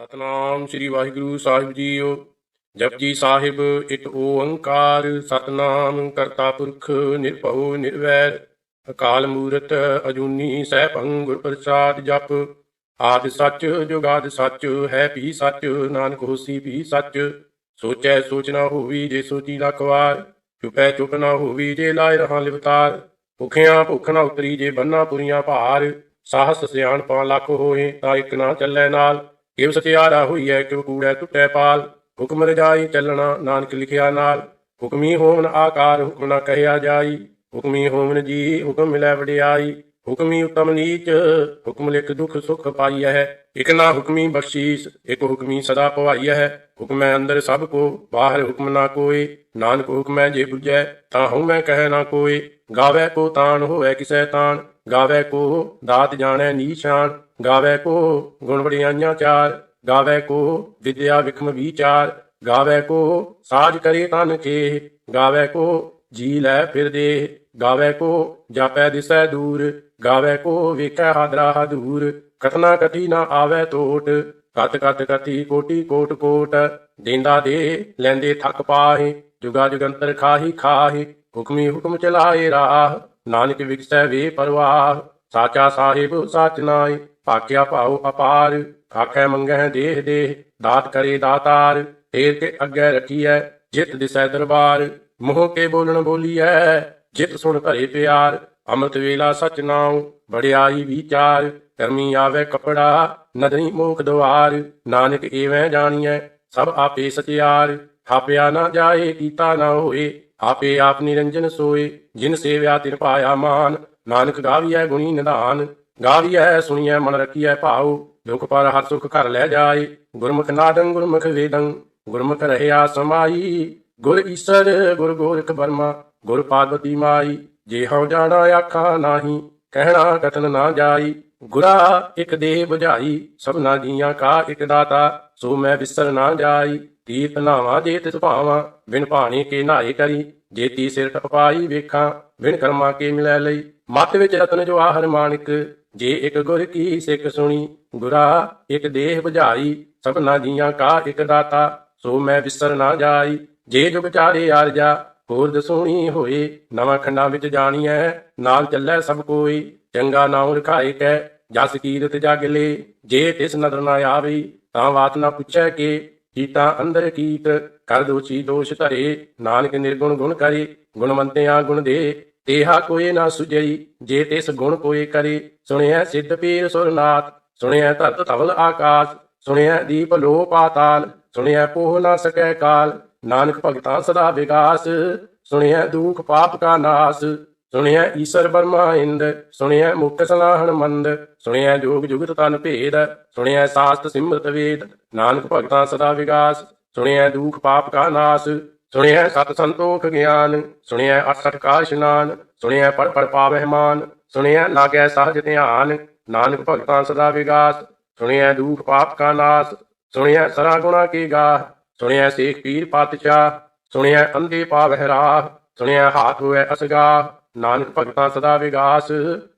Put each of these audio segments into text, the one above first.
ਸਤਨਾਮ ਸ੍ਰੀ ਵਾਹਿਗੁਰੂ ਸਾਹਿਬ JIO. Japji Sahib ਇੱਕ ਓੰਕਾਰ ਸਤਨਾਮ ਕਰਤਾ ਪੁਰਖ ਨਿਰਭਉ ਨਿਰਵੈਰ ਅਕਾਲ ਮੂਰਤ ਅਜੂਨੀ ਸੈਭੰ ਗੁਰ ਪ੍ਰਸਾਦ ਜਪ। ਆਦਿ ਸੱਚ ਜੁਗਾਦਿ ਸੱਚ ਹੈ ਭੀ ਸੱਚ ਨਾਨਕ ਹੋਸੀ ਭੀ ਸੱਚ। ਸੋਚੈ ਸੋਚ ਨਾ ਹੋਵੀ ਜੇ ਸੋਚੀ ਲੱਖ ਵਾਰ ਚੁਪੈ ਚੁਪ ਨਾ ਹੋਵੀ ਜੇ ਲਾਇ ਰਹਾ ਲਿਵਤਾਰ। ਭੁਖਿਆ ਭੁੱਖ ਨਾ ਉਤਰੀ ਜੇ ਬੰਨਾ ਪੁਰੀਆਂ ਭਾਰ ਸਾਹਸ ਸਿਆਣਪਾਂ ਲੱਖ ਹੋਏ ਤਾਂ ਇੱਕ ਨਾ ਚੱਲੈ ਨਾਲ। ਕਿਵ ਸਤਿਆਰਾ ਹੋਈਐ ਕਿਵ ਕੂੜੈ ਟੁੱਟੈ ਪਾਲ ਹੁਕਮ ਰਜਾਈ ਚੱਲਣਾ ਨਾਨਕ ਲਿਖਿਆ ਨਾਲ। ਹੁਕਮੀ ਹੋਵਨ ਆਕਾਰ ਹੁਕਮ ਨਾ ਕਹਿਆ ਜਾਈ ਹੁਕਮੀ ਹੋਵਨ ਜੀ ਹੁਕਮ ਮਿਲੈ ਵਡਿਆਈ। ਹੁਕਮੀ ਉਤਮ ਨੀਚ ਹੁਕਮ ਲਿਖ ਦੁਖ ਸੁਖ ਪਾਈਐ ਇਕ ਨਾ ਹੁਕਮੀ ਬਖਸ਼ੀਸ ਇਕ ਹੁਕਮੀ ਸਦਾ ਭਵਾਈਐ। ਹੁਕਮੈ ਅੰਦਰ ਸਭ ਕੋ ਬਾਹਰ ਹੁਕਮ ਨਾ ਕੋਇ ਨਾਨਕ ਹੁਕਮੈ ਜੇ ਬੁਝੈ ਤਾਂ ਹਉਮੈ ਕਹਿ ਨਾ ਕੋਇ। ਗਾਵੈ ਕੋ ਤਾਣ ਹੋਵੈ ਕਿਸੈ ਤਾਣ ਗਾਵੈ ਕੋ ਦਾਤ ਜਾਣੈ ਨੀਸ਼ਾਨ। ਗਾਵੈ ਕੋ ਗੁਣ ਵਡਿਆਈਆਂ ਚਾਰ ਗਾਵੈ ਕੋ ਵਿਦਿਆ ਵਿਖਮ ਵਿਚਾਰ। ਗਾਵੈ ਕੋ ਸਾਜ ਕਰੇ ਤਨ ਕੇ ਗਾਵੈ ਕੋ ਜੀ ਲੈ ਫਿਰ ਦੇ। ਗਾਵੈ ਕੋ ਜਾਪੈ ਦਿਸੈ ਦੂਰ ਗਾਵੈ ਕੋ ਵੇਖੈ ਹਾਦਰਾ ਹਦੂਰ। ਕਥਨਾ ਕਥੀ ਨਾ ਆਵੈ ਟੋਟ ਕਤ ਕਤ ਕਥੀ ਕੋਟੀ ਕੋਟ ਕੋਟ। ਦੇਂਦਾ ਦੇ ਲੈਂਦੇ ਥੱਕ ਪਾਹੇ ਜੁਗਾ ਜੁਗੰਤਰ ਖਾਹੀ ਖਾਹੇ। ਹੁਕਮੀ ਹੁਕਮ ਚਲਾਏ ਰਾਹ ਨਾਨਕ ਵਿਗਸੈ ਵੇ ਪਰਵਾਹ। ਸਾਚਾ ਸਾਹਿਬ ਸਾਚ ਨਾਇ ਭਾਖਿਆ ਭਾਉ ਅਪਾਰ। ਆਖੈ ਮੰਗਹਿ ਦੇਹ ਦੇਹ ਦਾਤ ਕਰੇ ਦਾਤਾਰ। ਫੇਰ ਕੇ ਅੱਗੇ ਰੱਖੀਐ ਜਿਤ ਦਿਸੈ ਦਰਬਾਰ। ਮੂੰਹ ਕੇ ਬੋਲਣ ਬੋਲੀਐ ਜਿਤ ਸੁਣ ਧਰੇ ਪਿਆਰ। ਅੰਮ੍ਰਿਤ ਵੇਲਾ ਸਚ ਨਾਉ ਵਡਿਆਈ ਵਿਚਾਰ। ਕਰਮੀ ਆਵੈ ਕਪੜਾ ਨਦਰੀ ਮੋਖ ਦੁਆਰ। ਨਾਨਕ ਏਵੈ ਜਾਣੀਐ ਸਭ ਆਪੇ ਸਚਿਆਰ। ਥਾਪਿਆ ਨਾ ਜਾਏ ਕੀਤਾ ਨਾ ਹੋਏ ਆਪੇ ਆਪ ਨਿਰੰਜਨ ਸੋਏ। ਜਿਨ ਸੇਵਿਆ ਤਿਨ ਪਾਇਆ ਮਾਨ ਨਾਨਕ ਗਾਵੀਐ ਗੁਣੀ ਨਿਧਾਨ। ਗਾਵੀਐ ਸੁਣੀਐ ਮਨ ਰਖੀਐ ਭਾਉ ਦੁਖ ਪਰ ਹਰ ਸੁਖ ਘਰ ਲੈ ਜਾਏ। ਗੁਰਮੁਖ ਨਾਦੰ ਗੁਰਮੁਖ ਵੇਦੰ ਗੁਰਮੁਖ ਰਹਿਆ ਸਮਾਈ। ਗੁਰ ਈਸਰ ਗੁਰ ਗੋਰਖ ਬਰਮਾ ਗੁਰ ਪਾਰਵਤੀ ਮਾਈ। ਜੇ ਹਉ ਜਾਣਾ ਆਖਾਂ ਨਾਹੀ ਕਹਿਣਾ ਕਥਨ ਨਾ ਜਾਈ। ਗੁਰਾ ਇਕ ਦੇਹ ਬੁਝਾਈ ਸਭਨਾ ਜੀਆਂ ਕਾ ਇਕ ਦਾਤਾ ਸੋ ਮੈਂ ਵਿਸਰ ਨਾ ਜਾਈ। ਤੀਰਥ ਨਾਵਾਂ ਜੇ ਤਿਸ ਭਾਵਾਂ ਬਿਨ ਭਾਣੇ ਕੇ ਨਾਏ ਕਰੀ। ਜੇਤੀ ਸਿਰ ਟਪਾਈ ਵੇਖਾਂ ਬਿਨ ਕਰਮਾ ਕੇ ਮਿਲੈ ਲਈ। ਮੱਤ ਵਿੱਚ ਰਤਨ ਜਵਾਹਰ ਮਾਣਿਕ ਜੇ ਇਕ ਗੁਰ ਕੀ ਸਿੱਖ ਸੁਣੀ। ਗੁਰਾ ਇਕ ਦੇਹ ਬੁਝਾਈ ਸਭਨਾ ਜੀਆਂ ਕਾ ਇਕ ਦਾਤਾ ਸੋ ਮੈਂ ਵਿਸਰ ਨਾ ਜਾਈ। ਜੇ ਜੁਗ ਚਾਰੇ ਆਰਜਾ ਹੋਰ ਦਸੂਣੀ ਹੋਏ ਨਵਾਂ ਖੰਡਾਂ ਵਿੱਚ ਜਾਣੀਐ ਨਾਲ ਚੱਲੈ ਸਭ ਕੋਈ। ਚੰਗਾ ਨਾਉ ਰਖਾਏ ਕੈ ਜਸ ਕੀਰਤ ਜਗ ਲੇ। ਜੇ ਤਿਸ ਨਦਰ ਨਾ ਆਵੇ ਤਾਂ ਬਾਤ ਨਾ ਪੁੱਛੈ ਕੇ। ਕੀਤਾ ਅੰਦਰ ਕੀਤ ਕਰ ਦੋਸ਼ੀ ਦੋਸ਼ ਧਰੇ ਨਾਨਕ ਨਿਰਗੁਣ ਗੁਣ ਕਰੇ। ਗੁਣਵੰਤਿਆਂ ਗੁਣ ਦੇ ਤੇਹਾ ਕੋਏ ਨਾ ਸੁਝਈ ਜੇ ਤਿਸ ਗੁਣ ਕੋਏ ਕਰੇ। ਸੁਣਿਐ ਸਿੱਧ ਪੀਰ ਸੁਰਨਾਥ ਸੁਣਿਐ ਧਰਤ ਧਵਲ ਆਕਾਸ਼। ਸੁਣਿਐ ਦੀਪ ਲੋ ਪਾਤਾਲ ਸੁਣਿਐ ਪੋਹ ਨਾ ਸਕੈ ਕਾਲ। ਨਾਨਕ ਭਗਤਾਂ ਸਦਾ ਵਿਗਾਸ ਸੁਣਿਐ ਦੁਖ ਪਾਪ ਕਾ ਨਾਸ। ਸੁਣਿਐ ਈਸਰ ਬਰਮਾ ਇੰਦ ਸੁਣਿਐ ਮੁਖ ਸਲਾਹਣ ਮੰਦ। ਸੁਣਿਐ ਜੋਗ ਜੁਗਤ ਤਨ ਭੇਦ ਸੁਣਿਐ ਸਾਸਤ ਸਿਮਰਤ ਵੇਦ। ਨਾਨਕ ਭਗਤਾਂ ਸਦਾ ਵਿਗਾਸ ਸੁਣਿਐ ਦੁਖ ਪਾਪ ਕਾ ਨਾਸ। ਸੁਣਿਐ ਸਤ ਸੰਤੋਖ ਗਿਆਨ ਸੁਣਿਐ ਅਠ ਕਾ ਇਸ਼ਨਾਨ। ਸੁਣਿਐ ਪੜ ਪੜ ਪਾਵਹਿ ਮਾਨ ਸੁਣਿਐ ਲਾਗੈ ਸਹਜ ਧਿਆਨ। ਨਾਨਕ ਭਗਤਾਂ ਸਦਾ ਵਿਗਾਸ ਸੁਣਿਐ ਦੁਖ ਪਾਪ ਕਾ ਨਾਸ। ਸੁਣਿਐ ਸਰਾ ਗੁਣਾ ਕੀ ਗਾਹ ਸੁਣਿਐ ਸੇਖ ਪੀਰ ਪਾਤਸ਼ਾਹ। ਸੁਣਿਐ ਅੰਧੇ ਪਾਵਹਿ ਰਾਹ ਸੁਣਿਐ ਹਾਥ ਹੋਇ ਅਸਗਾਹ। ਨਾਨਕ ਭਗਤਾਂ ਸਦਾ ਵਿਗਾਸ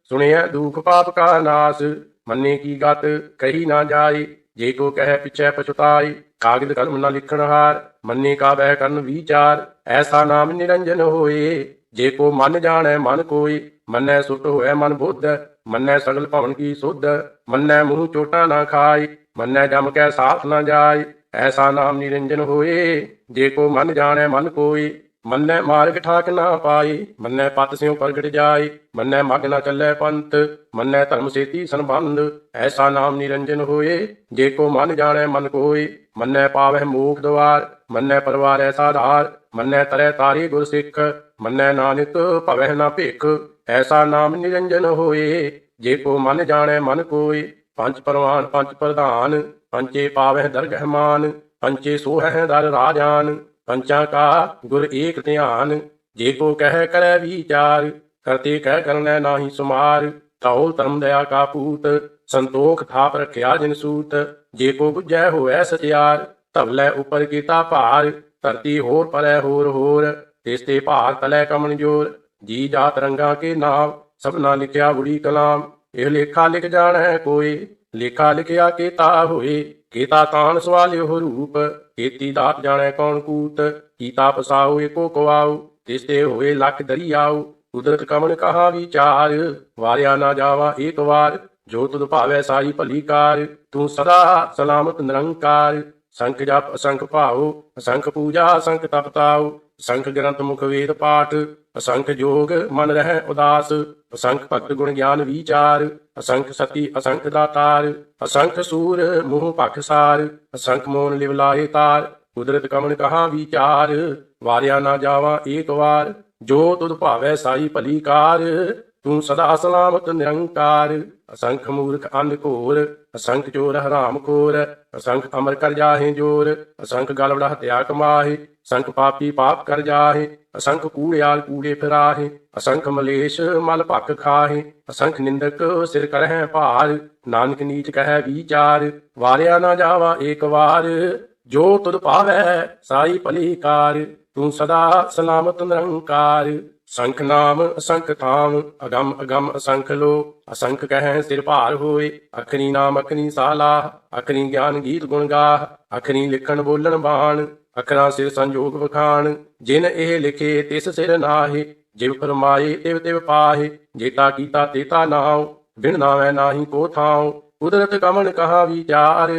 ਸੁਣਿਐ ਦੁਖ ਪਾਪ ਕਾ ਨਾਸ। ਮੰਨੇ ਕੀ ਗਤ ਕਹੀ ਨਾ ਜਾਏ ਜੇ ਕੋ ਕਹਿ ਪਿਛੈ ਪਛੁਤਾਏ। ਕਾਗਦ ਕਲਮ ਨਾ ਲਿਖਣ ਹਾਰ ਮੰਨੇ ਕਾ ਬਹਿ ਕਰਨ ਵਿਚਾਰ। ਐਸਾ ਨਾਮ ਨਿਰੰਜਨ ਹੋਏ ਜੇ ਕੋ ਮਨ ਜਾਣੈ ਮਨ ਕੋਇ। ਮੰਨੈ ਸੁਟ ਹੋਇ ਮਨ ਬੁੱਧ ਮੰਨੈ ਸਗਲ ਭਵਨ ਕੀ ਸੁਧ। ਮੰਨੈ ਮੂੰਹ ਚੋਟਾ ਨਾ ਖਾਏ ਮੰਨੈ ਜਮ ਕੈ ਸਾਥ ਨਾ ਜਾਏ। ਐਸਾ ਨਾਮ ਨਿਰੰਜਨ ਹੋਏ ਜੇ ਕੋ ਮਨ ਜਾਣੈ ਮਨ ਕੋਇ। ਮੰਨੈ ਮਾਰਗ ਠਾਕ ਨਾ ਪਾਏ ਮੰਨੈ ਪਤ ਸਿਉ ਪ੍ਰਗਟ ਜਾਏ। ਮੰਨੈ ਮਗ ਨਾ ਚੱਲੈ ਪੰਥ ਮੰਨੈ ਧਰਮ ਸੇਤੀ ਸੰਬੰਧ। ਐਸਾ ਨਾਮ ਨਿਰੰਜਨ ਹੋਏ ਜੇ ਕੋ ਮਨ ਜਾਣੈ ਮਨ ਕੋਇ। ਮੰਨੈ ਪਾਵਹਿ ਮੋਖ ਦੁਆਰ ਮੰਨੈ ਪਰਵਾਰੈ ਸਾਧਾਰ। ਮੰਨੈ ਤਰੈ ਤਾਰੇ ਗੁਰ ਸਿੱਖ ਮੰਨੈ ਨਾਨਕ ਭਵਹਿ ਨਾ ਭਿਖ। ਐਸਾ ਨਾਮ ਨਿਰੰਜਨ ਹੋਏ ਜੇ ਕੋ ਮਨ ਜਾਣੈ ਮਨ ਕੋਇ। ਪੰਜ ਪਰਵਾਨ ਪੰਜ ਪ੍ਰਧਾਨ ਪੰਚੇ ਪਾਵਹਿ ਦਰਗਹਿ ਮਾਨ। ਪੰਚੇ ਸੋਹਹਿ ਦਰ ਰਾਜਾਨ ਪੰਚਾਂ ਕਾ ਗੁਰ ਏਕ ਧਿਆਨ। ਜੇ ਕੋ ਕਹਿ ਕਰੈ ਵਿਚਾਰ ਕਰਤੇ ਕਹਿ ਕਰਨੈ ਨਾਹੀ ਸੁਮਾਰ। ਧੌਲ ਧਰਮ ਦਇਆ ਕਾ ਪੂਤ ਸੰਤੋਖ ਥਾਪ ਰਖਿਆ ਜਿਨ ਸੂਤ। ਜੇ ਕੋ ਬੁਝੈ ਹੋਇ ਸਚਿਆਰ ਧਵਲੈ ਉਪਰ ਕੀਤਾ ਭਾਰ। ਧਰਤੀ ਹੋਰ ਪਰੈ ਹੋਰ ਹੋਰ ਤਿਸ ਤੇ ਭਾਰ ਤਲੈ ਕਮਨ ਜੋਰ। ਜੀ ਜਾਤ ਰੰਗਾਂ ਕੇ ਨਾਮ ਸਭਨਾ ਲਿਖਿਆ ਬੁੜੀ ਕਲਾਮ। ਇਹ ਲੇਖਾ ਲਿਖ ਜਾਣੈ ਕੋਇ ਲੇਖਾ ਲਿਖਿਆ ਕੀਤਾ ਹੋਏ। केता तान सवालियो रूप, खेती दात जाने कौन कूट, कीता पसाओ एको कुआओ, तिसते होए लख दरियाओ, कुदरत कमन कहा विचार, वारिया ना जावा एक बार, जो तुद भावै साई भली कार, तू सदा सलामत निरंकार। संख जप असंख भाओ, असंख पूजा असंख तपताओ, असंख ग्रंथ मुख वेद पाठ, असंख जोग मन रह उदास, असंख भक्त गुण ज्ञान विचार, असंख सती असंख दातार, असंख सूर मुँह पखसार, असंख मोन लिव लाए तार, कुदरत कमन कहा विचार, वारिया ना जावा एक बार, जो तुद भावै साई भली कार, तू सदा सलामत निरंकार। असंख मूर्ख अंध घोर, असंख चोर हराम खोर, असंख अमर कर जाहे जोर, असंख गलवड़ा हत्या कमाहे, असंख पापी पाप कर जाहे, असंख कूड़ियाल कूड़े फिराहे, असंख मलेश मल भख खाहे, असंख निंदक सिर करह भार, नानक नीच कह विचार, वारिया ना जावा एक बार, जो तुद पावै साई भली कार, तू सदा सलामत निरंकार। संख नाम असंख थाम, अगम अगम असंख लो, असंख कह सिर भार होए, अखरी नाम अखरी सालाह, अखरी ज्ञान गीत गुण गाह, अखरी लिखण बोलण बाण, अखरा सिर संजोग वखाण, जिन ਇਹ ਲਿਖੇ ਤਿਸ ਸਿਰ ਨਾਹੇ, ਜਿਵ ਫਰਮਾਏ ਤਿਵ ਤਿਵ ਪਾਹੇ, ਜੇਤਾ ਕੀਤਾ ਤੇਤਾ ਨਾਉ, ਬਿਨ ਨਾਵੈ ਨਾਹੀ ਕੋ ਥਾਉ, ਕੁਦਰਤ ਕਮਨ ਕਹਾ ਵਿਚਾਰ,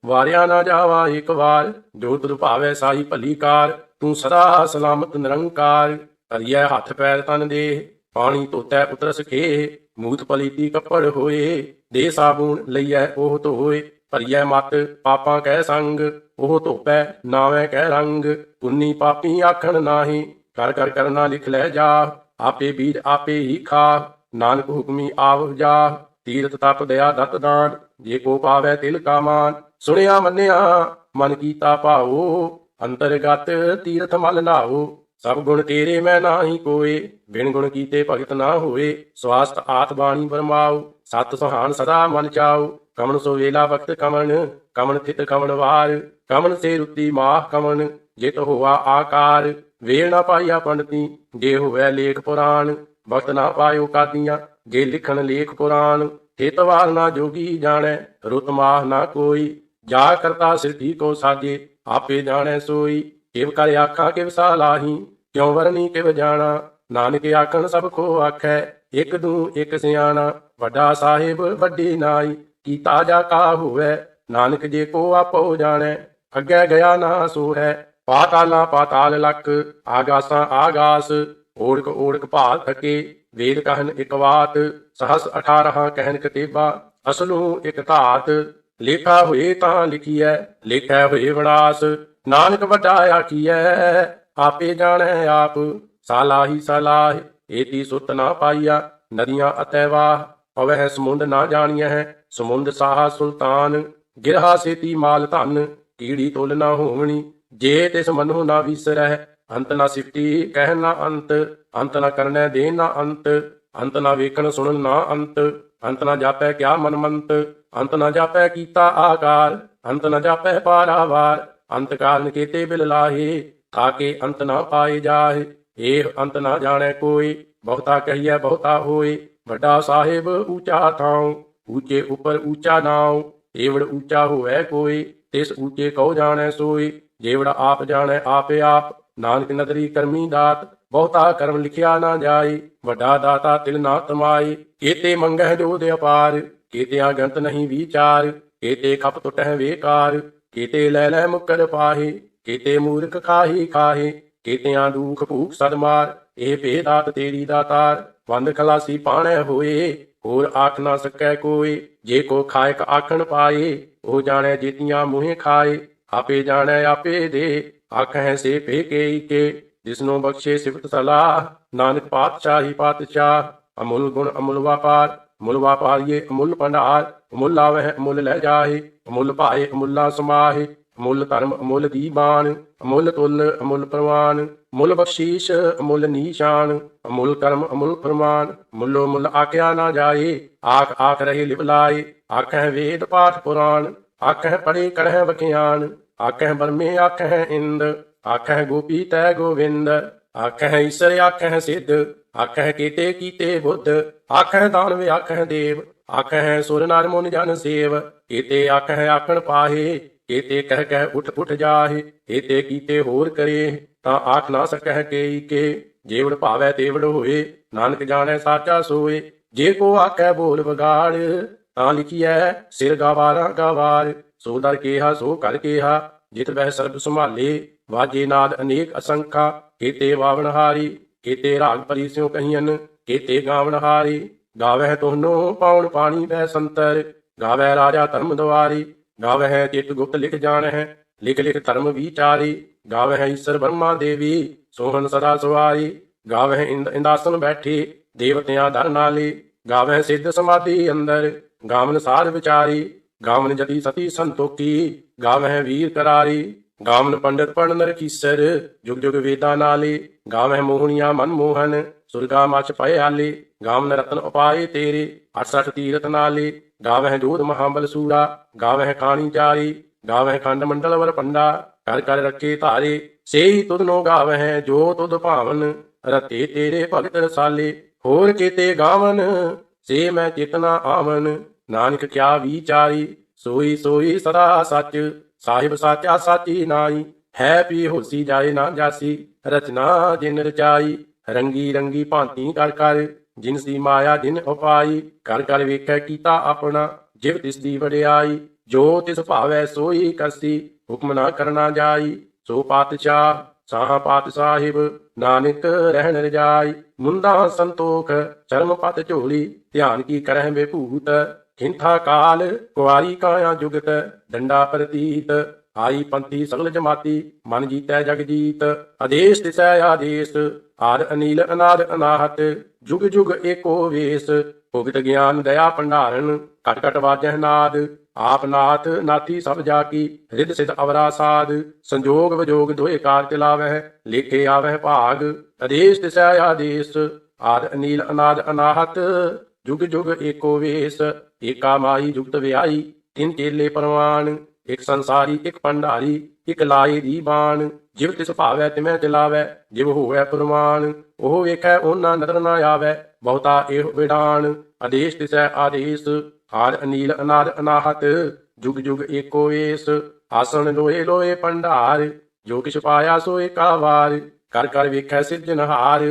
ਵਾਰਿਆ ਨਾ ਜਾਵਾ ਇੱਕ ਵਾਰ, ਜੋ ਤੁਧ ਭਾਵੈ ਸਾਈ ਭਲੀ ਕਾਰ, ਤੂੰ ਸਦਾ ਸਲਾਮਤ ਨਿਰੰਕਾਰ। ਧਰਿਐ ਹੱਥ ਪੈਰ ਤਨ ਦੇਹ, ਪਾਣੀ ਧੋਤੈ ਉਤਰਸ ਖੇਹ, ਮੂਤ ਪਲੀਤੀ ਕੱਪੜ ਹੋਏ, ਦੇ ਸਾਬੂਨ ਲਈਐ ਉਹ ਧੋਏ, ਭਰੀਐ ਮਤ ਪਾਪਾਂ ਕੈ ਸੰਗ, ਉਹ ਧੋਪੈ ਨਾਵੇਂ ਕੈ ਰੰਗ, ਪੁੰਨੀ ਪਾਪੀ ਆਖਣ ਨਾਹੀ, ਕਰ ਕਰ ਕਰਨਾ ਲਿਖ ਲੈ ਜਾ, ਆਪੇ ਬੀਜ ਆਪੇ ਹੀ ਖਾ, ਨਾਨਕ ਹੁਕਮੀ ਆਵ ਜਾ, ਤੀਰਥ ਤਪ ਦਇਆ ਦਤ ਦਾਨ, ਜੇ ਕੋ ਪਾਵੈ ਤਿਲ ਕਾ ਮਾਨ, ਸੁਣਿਆ ਮੰਨਿਆ ਮਨ ਕੀਤਾ ਭਾਉ, ਅੰਤਰਗਤ ਤੀਰਥ ਮਲ ਨਾਉ, ਸਭ ਗੁਣ ਤੇਰੇ ਮੈਂ ਨਾਹੀ ਕੋਏ, ਬਿਨ ਗੁਣ ਕੀਤੇ ਭਗਤ ਨਾ ਹੋਏ, ਸਵਾਸਤ ਆਤ ਬਾਣੀ ਬਰਮਾਉ, ਸਤ ਸੁਹਾਨ ਸਦਾ ਮਨ ਚਾਉ, ਕਮਨ ਸੋ ਵੇਲਾ ਵਕਤ ਕਮਨ, ਕਮਨ ਥਿਤ ਕਮਨ ਵਾਰ, ਕਮਨ ਸੇ ਰੁੱਤੀ ਮਾਹ ਕਮਨ, ਜਿਤ ਹੋਆ ਆਕਾਰ, ਵੇਲ ਨਾ ਪਾਈਆ ਪੰਡਤੀ, ਜੇ ਹੋਵੈ ਲੇਖ ਪੁਰਾਣ, ਵਕਤ ਨਾ ਪਾਇਓ ਕਾਦੀਆਂ, ਜੇ ਲਿਖਣ ਲੇਖ ਪੁਰਾਣ, ਥਿਤ ਵਾਰ ਨਾ ਜੋਗੀ ਜਾਣੈ, ਰੁੱਤ ਮਾਹ ਨਾ ਕੋਈ, ਜਾ ਕਰਤਾ ਸਿਰਠੀ ਕੋ ਸਾਜੇ, ਆਪੇ ਜਾਣੈ ਸੋਈ, ਕਿਵ ਕਰ ਆਖਾਂ ਕਿਵ ਸਾਲਾਹੀ, ਕਿਉ ਵਰਨੀ ਕਿਵ ਜਾਣਾ, ਨਾਨਕ ਆਖਣ ਸਭ ਕੋ ਆਖੈ, ਇੱਕ ਦੂ ਇੱਕ ਸਿਆਣਾ, ਵੱਡਾ ਸਾਹਿਬ ਵੱਡੀ ਨਾਈ, ਕੀਤਾ ਜਾ ਕਾ ਹੋਵੈ, ਨਾਨਕ ਜੇ ਕੋ ਆਪੋ ਜਾਣੈ, ਅੱਗੇ ਗਿਆ ਨਾ ਸੋ ਹੈ, ਪਾਤਾਲਾਂ ਪਾਤਾਲ ਲਖ, ਆਗਾਸਾਂ ਆਗਾਸ, ਓੜਕ ਓੜਕ ਭਾਲ ਥਕੇ, ਵੇਦ ਕਹਿਨ ਇਕ ਵਾਤ, ਸਹਸ 18 ਕਹਿਨ ਕਤੇਬਾ, ਅਸਲੂ ਇਕ ਧਾਤ, ਲੇਖਾ ਹੋਏ ਤਾਂ ਲਿਖੀਐ, ਲੇਖੈ ਹੋਏ ਵਿਨਾਸ਼, ਨਾਨਕ ਵੱਡਾ ਆਖੀਐ, ਆਪੇ ਜਾਣੈ ਆਪ, ਸਾਲਾਹੀ ਸਲਾਹ, ਏਤੀ ਸੁਤ ਨਾ ਪਾਈਆ, ਨਦੀਆਂ ਅਤੈ ਵਾਹ, ਪਵਹਿ ਸਮੁੰਦ ਨਾ ਜਾਣੀਐ, ਸਮੁੰਦ ਸਾਹਾ ਸੁਲਤਾਨ, ਗਿਰਹਾ ਸੇਤੀ ਮਾਲ ਧਨ, ਕੀੜੀ ਤੁਲ ਨਾ ਹੋਵਣੀ, ਜੇ ਤਿਸ ਮਨਹੁ ਨਾ ਵਿਸਰਹਿ, ਅੰਤ ਨਾ ਸਿਫਤੀ ਕਹਿ ਨਾ ਅੰਤ, ਅੰਤ ਨਾ ਕਰਨੈ ਦੇ ਨਾ ਅੰਤ, ਅੰਤ ਨਾ ਵੇਖਣ ਸੁਣਨ ਨਾ ਅੰਤ, ਅੰਤ ਨਾ ਜਾਪੈ ਕਿਆ ਮਨਮੰਤ, ਅੰਤ ਨਾ ਜਾਪੈ ਕੀਤਾ ਆਕਾਰ, ਅੰਤ ਨਾ ਜਾਪੈ ਪਾਰਾਵਾਰ, ਅੰਤ ਕਾਰਨ ਕੀਤੇ ਬਿਲ ਲਾਹੇ, ਤਾਕੇ ਅੰਤ ਨਾ ਪਾਏ ਜਾਹੇ, ਇਹ ਅੰਤ ਨਾ ਜਾਣੈ ਕੋਈ, ਬਹੁਤਾ ਕਹੀਐ ਬਹੁਤਾ ਹੋਏ, ਵੱਡਾ ਸਾਹਿਬ ਊਚਾ ਥਾਉ, ਊਚੇ ਉੱਪਰ ਊਚਾ ਨਾਉ, ਏਵੜ ਊਚਾ ਹੋਵੈ ਕੋਈ, ਤਿਸ ਊਚੇ ਕਉ ਜਾਣੈ ਸੋਈ, ਜੇਵੜਾ ਆਪ ਜਾਣੈ ਆਪੇ ਆਪ, ਨਾਨਕ ਨਦਰੀ ਕਰਮੀ ਦਾਤ, ਬਹੁਤਾ ਕਰਮ ਲਿਖਿਆ ਨਾ ਜਾਏ, ਵੱਡਾ ਦਾਤਾ ਤਿਲ ਨਾ ਤਮਾਏ, ਕੇਤੇ ਮੰਗਹਿ ਜੋਧ ਅਪਾਰ, ਕੇਤਿਆਂ ਗੰਤ ਨਹੀਂ ਵਿਚਾਰ, ਕੇਤੇ ਖਪ ਟੁਟਹਿ ਵੇਕਾਰ, ਕੇਤੇ ਲੈ ਲੈ ਮੁਕਰ ਪਾਹੇ, ਕੇਤੇ ਮੂਰਖ ਖਾਹੀ ਖਾਹੇ, ਕੇਤਿਆਂ ਦੁਖ ਭੂਖ ਸਦ ਮਾਰ, ਇਹ ਭੇਦਾਤ ਤੇਰੀ ਦਾਤਾਰ, ਵੰਦ ਖਲਾਸੀ ਪਾਣੈ ਹੋਏ, ਹੋਰ ਆਖ ਨਾ ਸਕੈ ਕੋਈ, ਜੇ ਕੋ ਖਾਇਕ ਆਖਣ ਪਾਏ, ਉਹ ਜਾਣੈ ਜੇਤੀਆਂ ਮੂੰਹੇ ਖਾਏ, ਆਪੇ ਜਾਣੈ ਆਪੇ ਦੇ, ਆਖਹਿ ਸੇ ਭੇ ਕੇ ਕੇ, ਜਿਸਨੂੰ ਬਖਸ਼ੇ ਸਿਫਤ ਸਲਾਹ, ਨਾਨਕ ਪਾਤਸ਼ਾਹੀ ਪਾਤਸ਼ਾਹ, ਅਮੁੱਲ ਗੁਣ ਅਮੁੱਲ ਵਾਪਾਰ, ਅਮੁੱਲ ਵਾਪਾਰੀਏ ਅਮੁੱਲ ਭੰਡਾਰ, ਅਮੁੱਲ ਆਵਹਿ ਅਮੁੱਲ ਲੈ ਜਾਹੇ, ਅਮੁੱਲ ਭਾਏ ਅਮੁੱਲਾ ਸਮਾਹੇ, ਅਮੁੱਲ ਧਰਮ ਅਮੁੱਲ ਦੀਬਾਨ, ਅਮੁੱਲ ਤੁਲ ਅਮੁੱਲ ਪ੍ਰਵਾਨ, ਮੁੱਲ ਬਖਸ਼ੀਸ਼ ਅਮੁੱਲ ਨੀਸ਼ਾਨ, ਅਮੁੱਲ ਕਰਮ ਅਮੁੱਲ ਫਰਮਾਨ, ਮੁੱਲੋ ਮੁੱਲ ਆਖਿਆ ਨਾ ਜਾਏ, ਆਖ ਆਖ ਰਹੇ ਲਿਵ ਲਾਏ, ਆਖਹਿ ਵੇਦ ਪਾਠ ਪੁਰਾਣ, ਆਖਹਿ ਪੜੇ ਕਰਹਿ ਵਖਿਆਨ, ਆਖਹਿ ਬਰਮੇ ਆਖਹਿ ਇੰਦ, ਆਖਹਿ ਗੋਪੀ ਤੈ ਗੋਵਿੰਦ, ਆਖਹਿ ਈਸਰ ਆਖਹਿ ਸਿੱਧ, ਆਖਹਿ ਕੀਤੇ ਕੀਤੇ ਬੁੱਧ, ਆਖਹਿ ਦਾਨਵ ਆਖਹਿ ਦੇਵ, आखै सुर नर मुनि जन सेव, केते आखै आखण पाहे, केते कह कह उठ उठ जाहे, केते कीते होर करे, ता आख ना सकह केई के। जेवड़ भावै तेवड़ होए, नानक जाणै साचा सोए, जे को आखै बोल बगाड़, ਤਾਂ ਲਿਖੀਐ ਸਿਰ ਗਾਵਾਰਾ ਗਾਵਾਰ। ਸੋ ਦਰ ਕੇਹਾ ਸੋ ਕਰ ਕੇਹਾ, ਜਿਤ ਬਹਿ ਸਰਬ ਸੰਭਾਲੇ, ਵਾਜੇ ਨਾਦ ਅਨੇਕ ਅਸੰਖਾ, ਕੇਤੇ ਵਾਵਣ ਹਾਰੀ, ਕੇਤੇ ਰਾਗ ਭਰੀ ਸਿਉ ਕਹੀਅਨ, ਕੇਤੇ ਗਾਵਣ ਹਾਰੀ। ਗਾਵਹਿ ਤੋਹਨੋ ਪਾਉਣ ਪਾਣੀ ਬਹਿ ਸੰਤਰ, ਗਾਵਹਿ ਰਾਜਾ ਧਰਮ ਦੁਆਰੀ, ਗਾਵਹਿ ਚਿਤ ਗੁਪਤ ਲਿਖ ਜਾਣਹਿ, ਲਿਖ ਲਿਖ ਧਰਮ ਵਿਚਾਰੀ, ਗਾਵਹਿ ਈਸਰ ਬ੍ਰਹਮਾ ਦੇਵੀ, ਸੋਹਣ ਸਦਾ ਸਵਾਰੀ, ਗਾਵਹਿ ਇੰਦਾਸਨ ਬੈਠੇ, ਦੇਵਤਿਆਂ ਦਰ ਨਾਲੇ, ਗਾਵਹਿ ਸਿੱਧ ਸਮਾਧੀ ਅੰਦਰ, ਗਾਵਨ ਸਾਧ ਵਿਚਾਰੀ, ਗਾਵਨ ਜਤੀ ਸਤੀ ਸੰਤੋਖੀ, ਗਾਵਹਿ ਵੀਰ ਕਰਾਰੀ, ਗਾਵਨ ਪੰਡਤ ਪੜ੍ਹ ਨਰਖੀਸਰ, ਜੁਗ ਜੁਗ ਵੇਦਾਂ ਨਾਲੇ, ਗਾਵਹਿ ਮੋਹਣੀਆਂ ਮਨ ਮੋਹਨ, ਸੁਰਗਾ ਮਚ ਪਏ ਆਲੇ, ਗਾਵਨ ਰਤਨ ਉਪਾਏ ਤੇਰੇ, 68 ਤੀਰਥ ਨਾਲੇ, ਗਾਵਹਿ ਜੋਧ ਮਹਾਬਲ ਸੂਰਾ, ਗਾਵਹਿ ਖਾਣੀ ਚਾਰੀ, ਗਾਵਹਿ ਖੰਡ ਮੰਡਲ ਵਰ ਪੰਡਾ, ਕਰ ਕਰ ਰੱਖੇ ਧਾਰੇ, ਸੇਈ ਤੁਧ ਨੋ ਗਾਵਹਿ ਜੋ ਤੁਧ ਭਾਵਨ, ਰਤੇ ਤੇਰੇ ਭਗਤ ਰਸਾਲੇ, ਹੋਰ ਕੀਤੇ ਗਾਵਨ ਸੇ ਮੈਂ ਚੇਤਨਾ ਆਵਨ, ਨਾਨਕ ਕਿਆ ਵਿਚਾਰੀ, ਸੋਈ ਸੋਈ ਸਦਾ ਸੱਚ, ਸਾਹਿਬ ਸਾਚਾ ਸਾਚੀ ਨਾਈ, ਹੈ ਪੀ ਹੋਸੀ ਜਾਏ ਨਾ ਜਾਸੀ, ਰਚਨਾ ਜਿਨ ਰਚਾਈ, ਰੰਗੀ ਰੰਗੀ ਭਾਂਤੀ ਕਰ ਕਰ, ਜਿਨ ਸੀ ਮਾਇਆ ਜਿਨ ਉਪਾਈ, ਕਰ ਕਰ ਵੇਖੈ ਕੀਤਾ ਆਪਣਾ, ਜਿਵ ਤਿਸ ਦੀ ਵਡਿਆਈ, ਜੋ ਤਿਸ ਭਾਵੈ ਸੋਈ ਕਰਸੀ, ਹੁਕਮ ਨਾ ਕਰਨਾ ਜਾਈ, ਸੋ ਪਾਤਸ਼ਾਹ ਸਾਹਾ ਪਾਤ ਸਾਹਿਬ, ਨਾਨਕ ਰਹਿਣ ਰਜਾਈ, ਮੁੰਦਾ ਸੰਤੋਖ ਚਰਮ ਪਤ ਝੋਲੀ, ਧਿਆਨ ਕੀ ਕਰਹਿ ਬੇਭੂਤ, ਖਿੰਥਾ ਕਾਲ ਕੁਆਰੀ ਕਾਇਆ ਜੁਗਤ, ਡੰਡਾ ਪ੍ਰਤੀਤ, ਆਈ ਪੰਥੀ ਸਗਲ ਜਮਾਤੀ, ਮਨ ਜੀਤੈ ਜਗ ਜੀਤ, ਆਦੇਸ਼ ਤਿਸੈ ਆਦੇਸ਼, ਆਦ ਅਨੀਲ ਅਨਾਦ ਅਨਾਹਤ, ਜੁਗ ਜੁਗ ਏਕੋ ਵੇਸ, ਭੁਗਤ ਗਿਆਨ ਦਇਆ ਭੰਡਾਰਨ, ਘਟ ਘਟ ਵਾਜਹਿ ਨਾਦ, ਆਪ ਨਾਥ ਨਾਥੀ ਸਭ ਜਾ ਕੀ, ਰਿਦ ਸਿਧ ਅਵਰਾ ਸਾਧ, ਸੰਜੋਗ ਵਿਜੋਗ ਦੋਏ ਕਾਰ ਚਲਾਵਹਿ, ਲੇਖੇ ਆਵਹਿ ਭਾਗ, ਆਦੇਸ਼ ਤਿਸੈ ਆਦੇਸ਼, ਆਦ ਅਨੀਲ ਅਨਾਦ ਅਨਾਹਤ, ਜੁਗ ਜੁਗ ਏਕੋ ਵੇਸ, ਏਕਾ ਮਾਈ ਜੁਗਤ ਵਿਆਈ, ਤਿੰਨ ਚੇਲੇ ਪਰਵਾਨ, ਇਕ ਸੰਸਾਰੀ ਇਕ ਭੰਡਾਰੀ, ਇਕ ਲਾਏ ਦੀ ਬਾਣ, ਜਿਵ ਤਿਸ ਭਾਵੈ ਤਿਮੈ ਚਲਾਵੈ, ਜਿਵ ਹੋਵੈ ਪੁਰਮਾਨ, ਉਹ ਵੇਖੈ ਉਹਨਾਂ ਨਦਰ ਨਾ ਆਵੈ, ਬਹੁਤਾ ਇਹੋ ਵਿਡਾਨ, ਆਦੇਸ਼ ਤਿਸੈ ਆਦੇਸ਼, ਆਦ ਅਨੀਲ ਅਨਾਦ ਅਨਾਹਤ, ਜੁਗ ਜੁਗ ਏਕੋ ਵੇਸ, ਆਸਣ ਲੋਏ ਲੋਏ ਭੰਡਾਰ, ਜੋ ਕਿਛ ਪਾਇਆ ਸੋ ਏਕਾ ਵਾਰ, ਕਰ ਕਰ ਵੇਖੈ ਸਿਰਜਨਹਾਰ,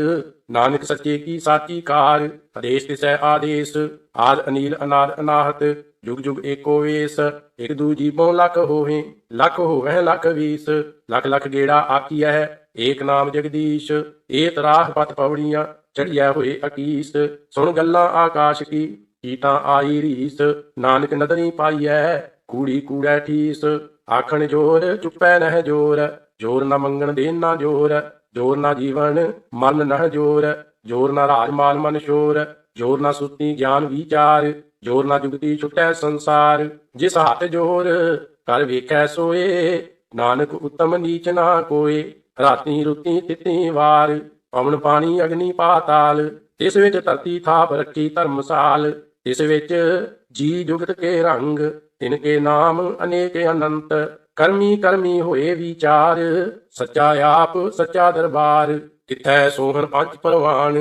ਨਾਨਕ ਸੱਚੇ ਕੀ ਸਾਚੀ ਕਾਰ, ਆਦੇਸ਼ ਤਿਸੈ ਆਦੇਸ਼, ਆਦ ਅਨੀਲ ਅਨਾਦ ਅਨਾਹਤ, ਜੁਗ ਜੁਗ ਏਕੋ ਵੇਸ, ਇਕ ਦੂ ਜੀਵੋਂ ਲੱਖ ਹੋਵੇ, ਲੱਖ ਹੋਵੈ ਲੱਖ ਵੀਸ, ਲੱਖ ਲੱਖ ਗੇੜਾ ਆਖੀਐ, ਏਕ ਨਾਮ ਜਗਦੀਸ਼, ਏ ਤਰਾਹ ਪਤ ਪੌੜੀਆਂ, ਚੜ੍ਹੀਐ ਹੋਏ ਅਕੀਸ, ਸੁਣ ਗੱਲਾਂ ਆਕਾਸ਼ ਕੀ, ਕੀਟਾਂ ਆਈ ਰੀਸ, ਨਾਨਕ ਨਦਰੀ ਪਾਈਐ, ਕੂੜੀ ਕੂੜੈ ਠੀਸ, ਆਖਣ ਜੋਰ ਚੁੱਪੈ ਨਹਿ ਜੋਰ, ਜੋਰ ਨਾ ਮੰਗਣ ਦੇਣ ਨਾ ਜੋਰ, ਜੋਰ ਨਾ ਜੀਵਨ ਮਨ ਨਹਿ ਜੋਰ, ਜੋਰ ਨਾ ਰਾਜ ਮਾਲ ਮਨ ਸ਼ੋਰ, ਜੋਰ ਨਾ ਸੁਤੀ ਗਿਆਨ ਵਿਚਾਰ, ਜੋਰ ਨਾ ਜੁਗਤੀ ਛੁਟੈ ਸੰਸਾਰ, ਜਿਸ ਹੱਥ ਜੋਰ ਕਰ ਵੇਖੈ ਸੋਏ, ਨਾਨਕ ਉਤਮ ਨੀਚ ਨਾ ਕੋਏ, ਰਾਤੀ ਰੁਤੀ ਤਿੱਤੀ ਵਾਰ, ਪਵਨ ਪਾਣੀ ਅਗਨੀ ਪਾਤਾਲ, ਤਿਸ ਵਿੱਚ ਧਰਤੀ ਥਾਪ ਰੱਖੀ ਧਰਮਸਾਲ, ਤਿਸ ਵਿੱਚ ਜੀ ਜੁਗਤ ਕੇ ਰੰਗ, ਤਿਨ ਕੇ ਨਾਮ ਅਨੇਕ ਅਨੰਤ, ਕਰਮੀ ਕਰਮੀ ਹੋਏ ਵਿਚਾਰ, ਸੱਚਾ ਆਪ ਸੱਚਾ ਦਰਬਾਰ, ਤਿਥੈ ਸੋਹਣ ਪੰਜ ਪਰਵਾਨ,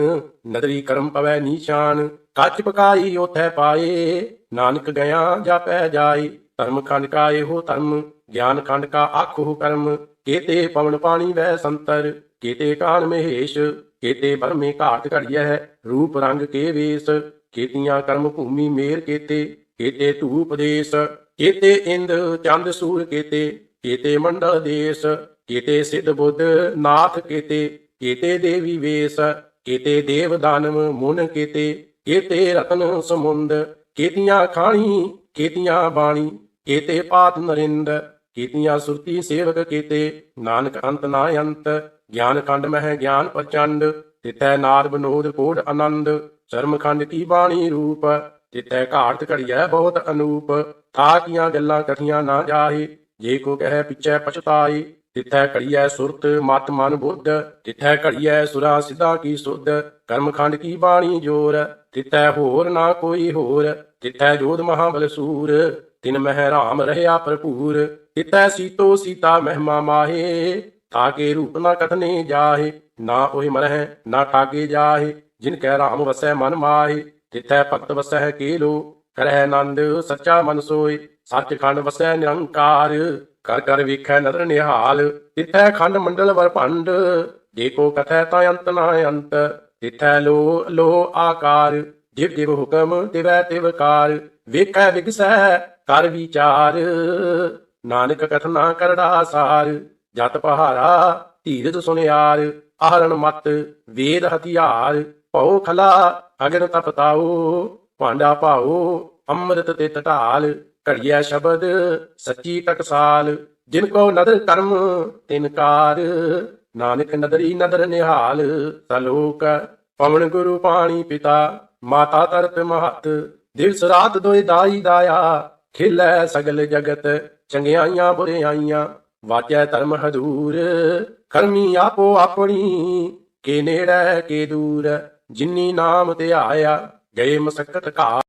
ਨਦਰੀ ਕਰਮ ਪਵੈ ਨੀਸ਼ਾਨ, ਕੱਚ ਪਕਾਈ ਉਥੈ ਪਾਏ, ਨਾਨਕ ਗਿਆ ਜਾਪੈ ਜਾਏ, ਧਰਮ ਖੰਡ ਕਾ ਇਹੋ ਧਰਮ, ਗਿਆਨ ਖੰਡ ਕਾ ਆਖੋ ਕਰਮ, ਕੇਤੇ ਪਵਨ ਪਾਣੀ ਵੈ ਸੰਤਰ, ਕੇਤੇ ਕਾਨ ਮਹੇਸ਼, ਕੇਤੇ ਬਰਮੇ ਘਾਟ ਘੜੀਐ, ਰੂਪ ਰੰਗ ਕੇ ਵੇਸ, ਕੇਤੀਆਂ ਕਰਮ ਭੂਮੀ ਮੇਰ ਕੇਤੇ, ਕੇਤੇ ਧੂਪ ਦੇਸ, ਕੇਤੇ ਇੰਦ ਚੰਦ ਸੂਰ ਕੇਤੇ, ਕੇਤੇ ਮੰਡਲ ਦੇਸ, ਕੇਤੇ ਸਿੱਧ ਬੁੱਧ ਨਾਥ ਕੇਤੇ, ਕੇਤੇ ਦੇਵੀ ਵੇਸ, ਕੇਤੇ ਦੇਵ ਦਾਨਵ ਮੁਨ ਕੇਤੇ, ਕੇਤੇ ਰਤਨ ਸਮੁੰਦ, ਕੇਤੀਆਂ ਖਾਣੀ ਕੇਤੀਆਂ ਬਾਣੀ, ਕੇਤੇ ਪਾਤ ਨਰਿੰਦ, ਕੀਤੀਆਂ ਸੁਰਤੀ ਸੇਵਕ ਕੀਤੇ, ਨਾਨਕ ਅੰਤ ਨਾ ਅੰਤ, ਗਿਆਨ ਖੰਡ ਮਹਿ ਗਿਆਨ ਪ੍ਰਚੰਡ, ਤਿਥੈ ਨਾਦ ਬਨੋਦ ਕੋਡ ਆਨੰਦ, ਸ਼ਰਮ ਖੰਡ ਕੀ ਬਾਣੀ ਰੂਪ, ਤਿਥੈ ਘਾਟ ਘੜੀਐ ਬਹੁਤ ਅਨੂਪ, ਥਾ ਕੀਆਂ ਗੱਲਾਂ ਕਥੀਆਂ ਨਾ ਜਾਹੇ, ਜੇ ਕੋ ਕਹਿ ਪਿਛੈ ਪਛਤਾਏ, ਤਿਥੈ ਘੜੀਐ ਸੁਰਤ ਮਤ ਮਨ ਬੁੱਧ, ਤਿਥੈ ਘੜੀਐ ਸੁਰਾ ਸਿੱਧਾ ਕੀ ਸੁਧ, ਕਰਮ ਖੰਡ ਕੀ ਬਾਣੀ ਜੋਰ, ਤਿਥੈ ਹੋਰ ਨਾ ਕੋਈ ਹੋਰ, ਤਿਥੈ ਜੋਧ ਮਹਾਬਲ ਸੂਰ, ਤਿਨ ਮਹਿ ਰਾਮ ਰਹਿਆ ਭਰਪੂਰ, ਤਿਥੈ ਸੀਤੋ ਸੀਤਾ ਮਹਿਮਾ ਮਾਹੇ, ਤਾਕੇ ਰੂਪ ਨਾ ਕਥਨੇ ਜਾਹੇ, ਨਾ ਉਹੀ ਮਰਹਿ ਨਾ ਠਾਗੇ ਜਾਹੇ, ਜਿਨ ਕੈ ਰਾਮ ਵਸੈ ਮਨ ਮਾਹੇ, ਤਿਥੈ ਭਗਤ ਵਸੈ ਕੇਲੋ, ਕਰਹਿ ਆਨੰਦ ਸੱਚਾ ਮਨ ਸੋਇ, ਸੱਚਖੰਡ ਵਸੈ ਨਿਰੰਕਾਰ। ਕਰ ਕਰ ਵੇਖੈ ਨਦਰ ਨਿਹਾਲ, ਤਿਥੈ ਖੰਡ ਮੰਡਲ ਵਰ ਭੰਡ। ਜੇ ਕੋ ਕਥੈ ਤਾਂ ਅੰਤ ਨਾ ਅੰਤ, ਤਿਥੈ ਲੋ ਲੋ ਆਕਾਰ। ਜਿਵ ਜਿਵ ਹੁਕਮ ਤਿਵੈ ਤਿਵ ਕਾਰ, ਵੇਖੈ ਵਿਗਸੈ ਕਰ ਵਿਚਾਰ। ਨਾਨਕ ਕਥਨਾ ਕਰੜਾ ਸਾਰ, ਜਤ ਪਹਾਰਾ ਧੀਰਜ ਸੁਨਿਆਰ। ਆਹਰਣ ਮਤ ਵੇਦ ਹਥਿਆਰ, ਭਉ ਖਲਾ ਅਗਨ ਤਪਤਾਓ। ਭਾਂਡਾ ਭਾਓ ਅੰਮ੍ਰਿਤ ਤੇ ਢਾਲ, ਘੜੀਐ ਸ਼ਬਦ ਸੱਚੀ ਟਕਸਾਲ। ਜਿਨ ਕੋ ਨਦਰ ਕਰਮ ਤਿਨ ਕਾਰ, ਨਾਨਕ ਨਦਰੀ ਨਦਰ ਨਿਹਾਲ। ਸਲੋਕ ਪਵਨ ਗੁਰੂ ਪਾਣੀ ਪਿਤਾ, ਮਾਤਾ ਤਰਤ ਮਹਤ। ਦਿਵਸ ਰਾਤ ਦੋਇ ਦਾਈ ਦਾਇਆ, ਖੇਲੈ ਸਗਲ ਜਗਤ ਚੰਗਿਆਈਆਂ ਬੁਰਿਆਈਆਂ। ਵਾਚੈ ਧਰਮ ਹਦੂਰ, ਕਰਮੀ ਆਪੋ ਆਪਣੀ। ਕੇ ਨੇੜੇ ਕੇ ਦੂਰ, ਜਿਨੀ ਨਾਮ ਧਿਆਇਆ ਗਏ ਮਸਕਤ ਘਾਟ।